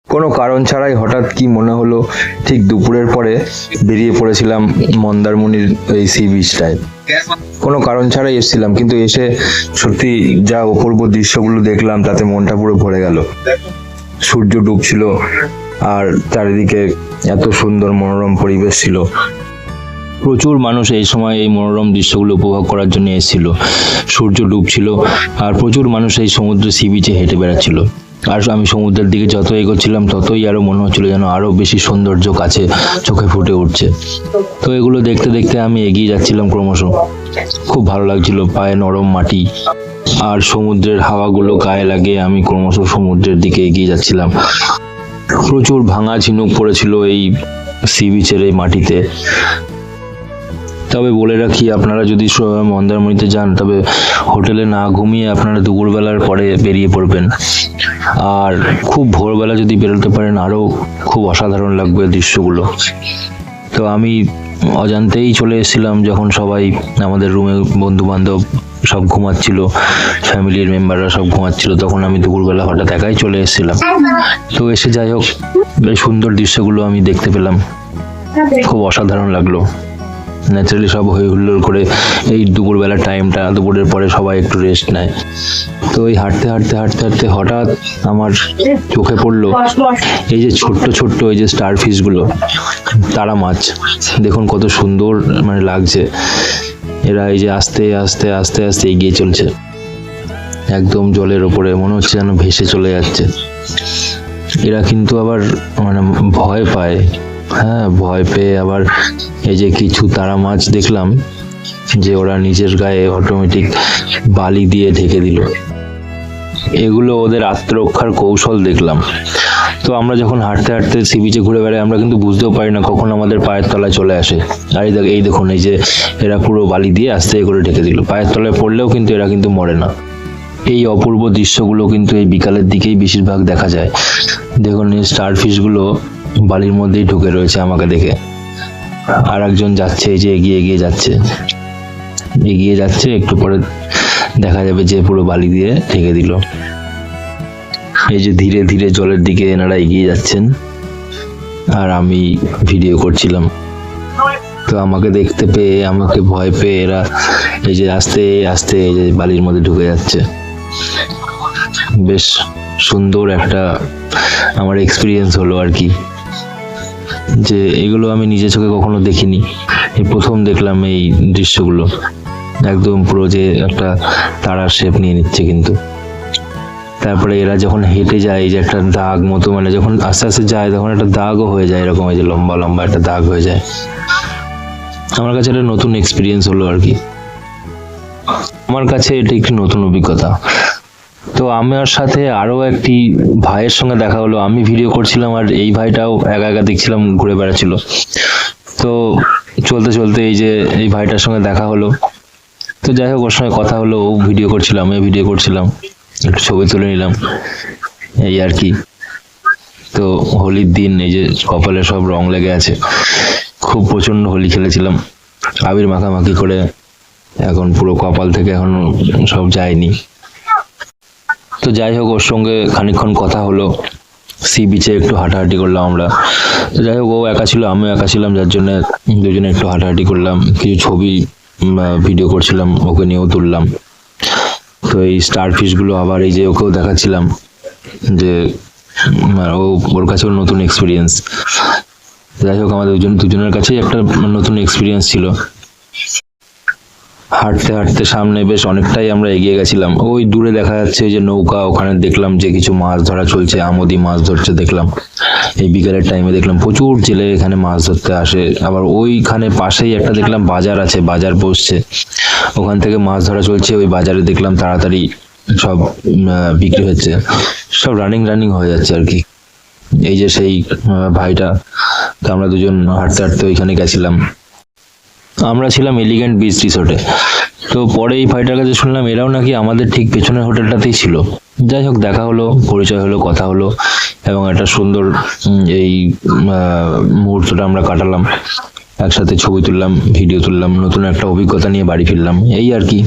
কোনো কারণ ছাড়াই হঠাৎ কি মনে হলো, ঠিক দুপুরের পরে বেরিয়ে পড়েছিলাম মন্দারমণির এই সি বিচটায়। কোনো কারণ ছাড়াই এসেছিলাম, কিন্তু এসে সত্যি যা অপূর্ব দৃশ্যগুলো দেখলাম তাতে মনটা পুরো ভরে গেল। সূর্য ডুবছিল আর চারিদিকে এত সুন্দর মনোরম পরিবেশ ছিল। প্রচুর মানুষ এই সময় এই মনোরম দৃশ্যগুলো উপভোগ করার জন্য এসেছিল। সূর্য ডুবছিল আর প্রচুর মানুষ এই সমুদ্র সি বিচে হেঁটে বেড়াচ্ছিল। আর আমি সমুদ্রের দিকে যত এগোচ্ছিলাম ততই আরো মনে হচ্ছিল যেন আরো বেশি সৌন্দর্য কাছে চোখে ফুটে উঠছে। তো এগুলো দেখতে দেখতে আমি এগিয়ে যাচ্ছিলাম ক্রমশ। খুব ভালো লাগছিল, পায়ে নরম মাটি আর সমুদ্রের হাওয়াগুলো গায়ে লাগে। আমি ক্রমশ সমুদ্রের দিকে এগিয়ে যাচ্ছিলাম। প্রচুর ভাঙা ঝিনুক পড়েছিল এই সি বিচের এই মাটিতে। তবে বলে রাখি, আপনারা যদি মন্দারমণিতে যান তবে হোটেলে না ঘুমিয়ে আপনারা দুপুরবেলার পরে বেরিয়ে পড়বেন। আর খুব ভোরবেলা যদি বেরোতে পারেন আরো খুব অসাধারণ লাগবে দৃশ্যগুলো। তো আমি অজান্তেই চলে এসেছিলাম যখন সবাই আমাদের রুমে বন্ধু বান্ধব সব ঘুমাচ্ছিল, ফ্যামিলির মেম্বাররা সব ঘুমাচ্ছিল, তখন আমি দুপুরবেলা হঠাৎ একাই চলে এসেছিলাম। তো এসে যাই হোক, এই সুন্দর দৃশ্যগুলো আমি দেখতে পেলাম, খুব অসাধারণ লাগলো। ন্যাচারালি সব হই হুল্লোড় করে এই দুপুরবেলা টাইমটা, দুপুরের পরে সবাই একটু রেস্ট নেয়। তো এই হাঁটতে হাঁটতে হাঁটতে হাঁটতে হঠাৎ আমার চোখে পড়লো এই যে ছোট্ট ছোট্ট এই যে স্টার ফিশগুলো, তারা মাছ। দেখুন কত সুন্দর মানে লাগছে। এরা এই যে আস্তে আস্তে আস্তে আস্তে এগিয়ে চলছে একদম জলের ওপরে, মনে হচ্ছে যেন ভেসে চলে যাচ্ছে। এরা কিন্তু আবার মানে ভয় পায়, হ্যাঁ, ভয় পেয়ে আবার এই যে কিছু তারা মাছ দেখলাম যে ওরা নিজের গায়ে অটোমেটিক বালি দিয়ে ঢেকে দিল। এগুলো ওদের আত্মরক্ষার কৌশল দেখলাম। তো আমরা যখন হাঁটতে হাঁটতে সি বিচে ঘুরে বেড়াই, আমরা কিন্তু বুঝতেও পারি না কখন আমাদের পায়ের তলায় চলে আসে। আর এই দেখুন, এই যে এরা পুরো বালি দিয়ে আস্তে করে ঢেকে দিল। পায়ের তলায় পড়লেও কিন্তু এরা কিন্তু মরে না। এই অপূর্ব দৃশ্যগুলো কিন্তু এই বিকালের দিকেই বেশিরভাগ দেখা যায়। দেখুন এই স্টার ফিশগুলো বালির মধ্যেই ঢুকে রয়েছে আমাকে দেখে। আর একজন যাচ্ছে, এই যে এগিয়ে এগিয়ে যাচ্ছে, একটু পরে দেখা যাবে যে পুরো বালি দিয়ে ঢেকে দিল। এই যে ধীরে ধীরে জলের দিকে এনারা এগিয়ে যাচ্ছেন আর আমি ভিডিও করছিলাম। তো আমাকে দেখতে পেয়ে, আমাকে ভয় পেয়ে এরা এই যে আস্তে আস্তে এই যে বালির মধ্যে ঢুকে যাচ্ছে। বেশ সুন্দর একটা আমার এক্সপিরিয়েন্স হলো আর কি, যে এগুলো আমি নিজে চোখে কখনো দেখিনি। এই প্রথম দেখলাম এই দৃশ্যগুলো। একদম পুরো যে একটা তারার শেপ নিয়ে নিচ্ছে কিন্তু। তারপরে এরা যখন হেঁটে যায়, এই যে একটা দাগ মতো, মানে যখন আস্তে আস্তে যায় তখন একটা দাগও হয়ে যায়, এরকম এই যে লম্বা লম্বা একটা দাগ হয়ে যায়। আমার কাছে একটা নতুন এক্সপিরিয়েন্স হলো আর কি। আমার কাছে এটা একটি নতুন অভিজ্ঞতা। তো আমার সাথে আরো একটি ভাইয়ের সঙ্গে দেখা হলো। আমি ভিডিও করছিলাম আর এই ভাইটাও একা একা দেখছিলাম ঘুরে বেড়াচ্ছিল। তো চলতে চলতে এই যে এই ভাইটার সঙ্গে দেখা হলো। তো যাই হোক, ওর সঙ্গে কথা হলো, ও ভিডিও করছিল, আমিও ভিডিও করছিলাম, একটু ছবি তুলে নিলাম, এই আর কি। তো হোলির দিন, এই যে কপালে সব রং লেগে আছে, খুব প্রচন্ড হোলি খেলেছিলাম, আবির মাখামাখি করে। এখন পুরো কপাল থেকে এখনো সব যায়নি। তো যাই হোক, ওর সঙ্গে খানিকক্ষণ কথা হলো, সি বিচে একটু হাঁটাহাঁটি করলাম আমরা। তো যাই হোক, ও একা ছিল, আমিও একা ছিলাম, যার জন্য দুজনে একটু হাঁটাহাঁটি করলাম, কিছু ছবি ভিডিও করছিলাম, ওকে নিয়েও তুললাম। তো এই স্টার ফিশগুলো আবার এই যে ওকেও দেখাচ্ছিলাম, যে ওর কাছেও নতুন এক্সপিরিয়েন্স। যাই হোক, আমাদের দুজনের কাছেই একটা নতুন এক্সপিরিয়েন্স ছিল। হাঁটতে হাঁটতে সামনে বেশ অনেকটাই আমরা এগিয়ে গেছিলাম। ওই দূরে দেখা যাচ্ছে যে নৌকা, ওখানে দেখলাম যে কিছু মাছ ধরা চলছে, আমোদি মাছ ধরছে দেখলাম। এই বিকালের টাইমে দেখলাম প্রচুর জেলে এখানে মাছ ধরতে আসে। আবার ওইখানে পাশেই একটা দেখলাম বাজার আছে, বাজার বসছে, ওখান থেকে মাছ ধরা চলছে। ওই বাজারে দেখলাম তাড়াতাড়ি সব বিক্রি হচ্ছে, সব রানিং হয়ে যাচ্ছে আর কি। এই যে সেই ভাইটা, তো আমরা দুজন হাঁটতে হাঁটতে ওইখানে গেছিলাম। আমরা ছিলাম এলিগেন্ট বিচ রিসোর্টে। তো পরে এই ভাইটার কাছে শুনলাম এরাও নাকি আমাদের ঠিক পেছনের হোটেলটাতেই ছিল। যাই হোক, দেখা হলো, পরিচয় হলো, কথা হলো, এবং একটা সুন্দর এই মুহূর্তটা আমরা কাটালাম একসাথে, ছবি তুললাম, ভিডিও তুললাম, নতুন একটা অভিজ্ঞতা নিয়ে বাড়ি ফিরলাম, এই আর কি।